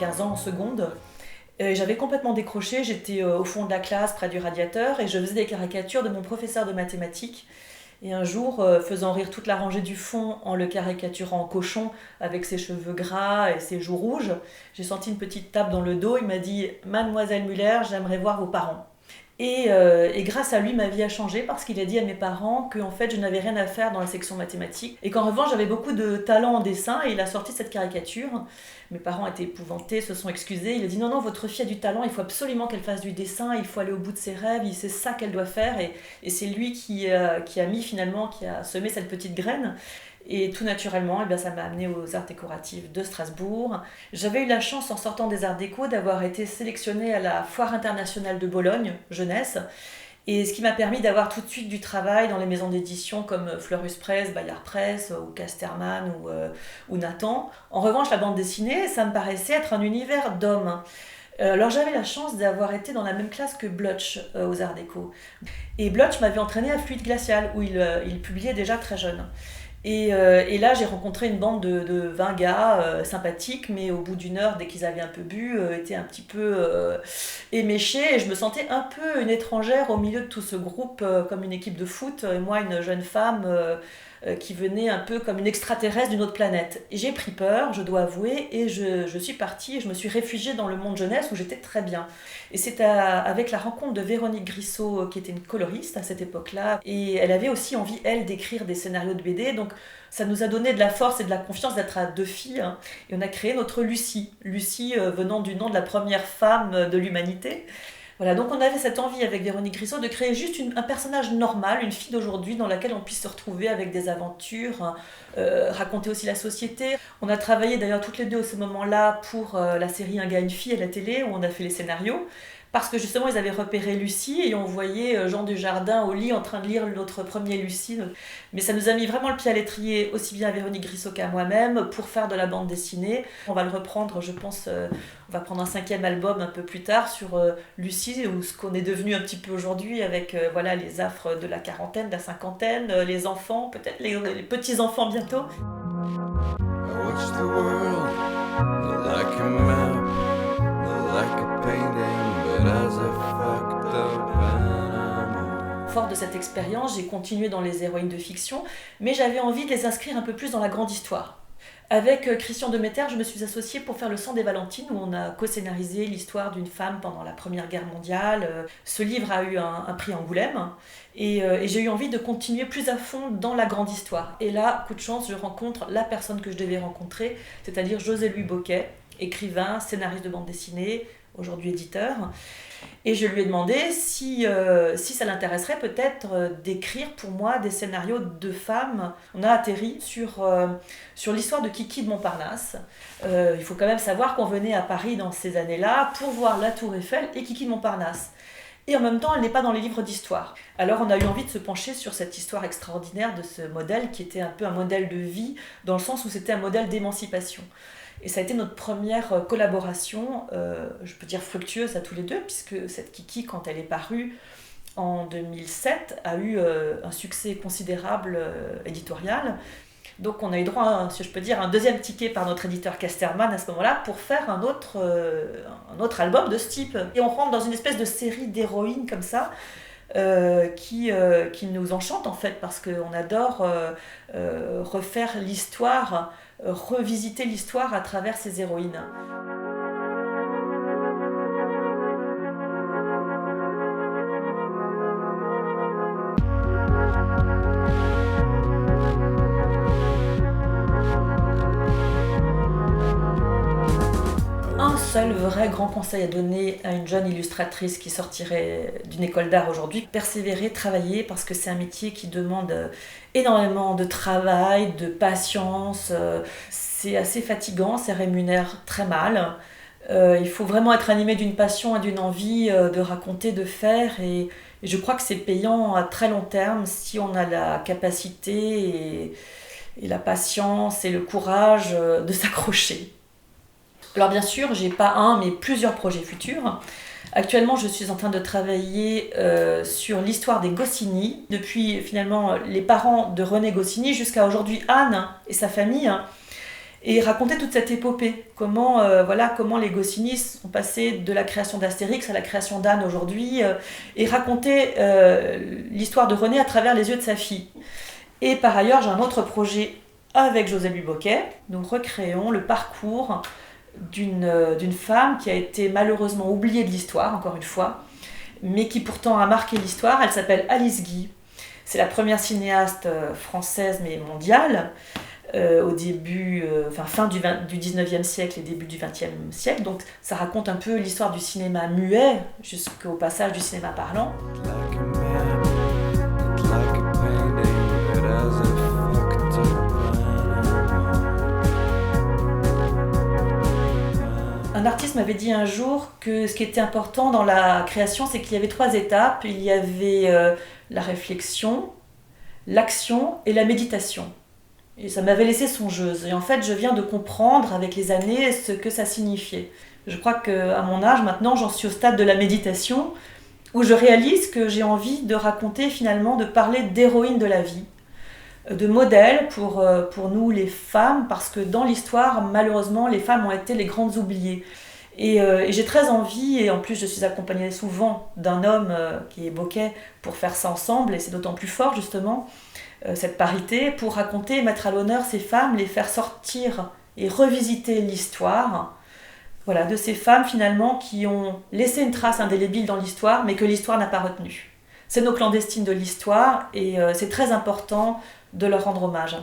15 ans en seconde. J'avais complètement décroché, j'étais au fond de la classe près du radiateur et je faisais des caricatures de mon professeur de mathématiques. Et un jour, faisant rire toute la rangée du fond en le caricaturant en cochon avec ses cheveux gras et ses joues rouges, j'ai senti une petite tape dans le dos. Il m'a dit Mademoiselle Muller, j'aimerais voir vos parents. Et grâce à lui, ma vie a changé parce qu'il a dit à mes parents que en fait, je n'avais rien à faire dans la section mathématiques et qu'en revanche, j'avais beaucoup de talent en dessin et il a sorti cette caricature. Mes parents étaient épouvantés, se sont excusés. Il a dit non, votre fille a du talent, il faut absolument qu'elle fasse du dessin, il faut aller au bout de ses rêves, c'est ça qu'elle doit faire. Et c'est lui qui a mis finalement, qui a semé cette petite graine. Et tout naturellement, eh bien, ça m'a amenée aux arts décoratifs de Strasbourg. J'avais eu la chance, en sortant des arts déco, d'avoir été sélectionnée à la Foire internationale de Bologne, jeunesse. Et ce qui m'a permis d'avoir tout de suite du travail dans les maisons d'édition comme Fleurus Press, Bayard Press ou Casterman ou Nathan. En revanche, la bande dessinée, ça me paraissait être un univers d'hommes. Alors j'avais la chance d'avoir été dans la même classe que Blotch aux Arts Déco. Et Blotch m'avait entraîné à Fluide Glacial, où il publiait déjà très jeune. Et là, j'ai rencontré une bande de 20 gars sympathiques, mais au bout d'une heure, dès qu'ils avaient un peu bu, étaient un petit peu éméchés. Et je me sentais un peu une étrangère au milieu de tout ce groupe, comme une équipe de foot. Et moi, une jeune femme qui venait un peu comme une extraterrestre d'une autre planète. Et j'ai pris peur, je dois avouer, et je suis partie, et je me suis réfugiée dans le monde jeunesse où j'étais très bien. Et c'est avec la rencontre de Véronique Grissot, qui était une coloriste à cette époque-là, et elle avait aussi envie, elle, d'écrire des scénarios de BD, donc ça nous a donné de la force et de la confiance d'être à deux filles, hein. Et on a créé notre Lucie. Lucie venant du nom de la première femme de l'humanité. Voilà, donc on avait cette envie avec Véronique Grissot de créer juste un personnage normal, une fille d'aujourd'hui dans laquelle on puisse se retrouver avec des aventures, hein, raconter aussi la société. On a travaillé d'ailleurs toutes les deux à ce moment-là pour la série Un gars, une fille à la télé où on a fait les scénarios. Parce que justement, ils avaient repéré Lucie et on voyait Jean Dujardin au lit en train de lire notre premier Lucie. Mais ça nous a mis vraiment le pied à l'étrier, aussi bien à Véronique Grissot qu'à moi-même, pour faire de la bande dessinée. On va le reprendre, je pense, on va prendre un 5e album un peu plus tard sur Lucie, ou ce qu'on est devenu un petit peu aujourd'hui avec voilà, les affres de la quarantaine, de la cinquantaine, les enfants, peut-être les petits-enfants bientôt. I watch the world, not like a map, not like a painting. Fort de cette expérience, j'ai continué dans les héroïnes de fiction, mais j'avais envie de les inscrire un peu plus dans la grande histoire. Avec Christian Demeter, je me suis associée pour faire Le sang des Valentines, où on a co-scénarisé l'histoire d'une femme pendant la Première Guerre mondiale. Ce livre a eu un prix Angoulême, et j'ai eu envie de continuer plus à fond dans la grande histoire. Et là, coup de chance, je rencontre la personne que je devais rencontrer, c'est-à-dire José-Louis Bocquet, écrivain, scénariste de bande dessinée, aujourd'hui éditeur. Et je lui ai demandé si ça l'intéresserait peut-être d'écrire pour moi des scénarios de femmes. On a atterri sur l'histoire de Kiki de Montparnasse. Il faut quand même savoir qu'on venait à Paris dans ces années-là pour voir la Tour Eiffel et Kiki de Montparnasse. Et en même temps, elle n'est pas dans les livres d'histoire. Alors on a eu envie de se pencher sur cette histoire extraordinaire de ce modèle qui était un peu un modèle de vie, dans le sens où c'était un modèle d'émancipation. Et ça a été notre première collaboration, je peux dire fructueuse à tous les deux, puisque cette Kiki, quand elle est parue en 2007, a eu un succès considérable éditorial. Donc on a eu droit à, si je peux dire, un deuxième ticket par notre éditeur Casterman à ce moment-là pour faire un autre album de ce type. Et on rentre dans une espèce de série d'héroïnes comme ça, qui nous enchante en fait, parce qu'on adore refaire l'histoire, revisiter l'histoire à travers ces héroïnes. Un seul vrai grand conseil à donner à une jeune illustratrice qui sortirait d'une école d'art aujourd'hui: persévérer, travailler, parce que c'est un métier qui demande énormément de travail, de patience. C'est assez fatigant, ça rémunère très mal. Il faut vraiment être animé d'une passion et d'une envie de raconter, de faire, et je crois que c'est payant à très long terme si on a la capacité et la patience et le courage de s'accrocher. Alors bien sûr, j'ai pas un, mais plusieurs projets futurs. Actuellement, je suis en train de travailler sur l'histoire des Goscinny, depuis finalement les parents de René Goscinny jusqu'à aujourd'hui Anne et sa famille. et raconter toute cette épopée. Comment, comment les Goscinny sont passés de la création d'Astérix à la création d'Anne aujourd'hui, et raconter l'histoire de René à travers les yeux de sa fille. Et par ailleurs, j'ai un autre projet avec José Louis Bocquet. Nous recréons le parcours d'une femme qui a été malheureusement oubliée de l'histoire, encore une fois, mais qui pourtant a marqué l'histoire. Elle s'appelle Alice Guy. C'est la première cinéaste française, mais mondiale, au début, fin du 19e siècle et début du 20e siècle. Donc ça raconte un peu l'histoire du cinéma muet jusqu'au passage du cinéma parlant. Un artiste m'avait dit un jour que ce qui était important dans la création, c'est qu'il y avait 3 étapes. Il y avait la réflexion, l'action et la méditation. Et ça m'avait laissé songeuse. Et en fait, je viens de comprendre avec les années ce que ça signifiait. Je crois qu'à mon âge, maintenant, j'en suis au stade de la méditation, où je réalise que j'ai envie de raconter finalement, de parler d'héroïnes de la vie, de modèles pour nous les femmes, parce que dans l'histoire, malheureusement, les femmes ont été les grandes oubliées. Et j'ai très envie, et en plus je suis accompagnée souvent d'un homme qui est Bocquet, pour faire ça ensemble, et c'est d'autant plus fort justement, cette parité, pour raconter et mettre à l'honneur ces femmes, les faire sortir et revisiter l'histoire, voilà, de ces femmes finalement qui ont laissé une trace indélébile dans l'histoire, mais que l'histoire n'a pas retenue. C'est nos clandestines de l'histoire, et c'est très important de leur rendre hommage.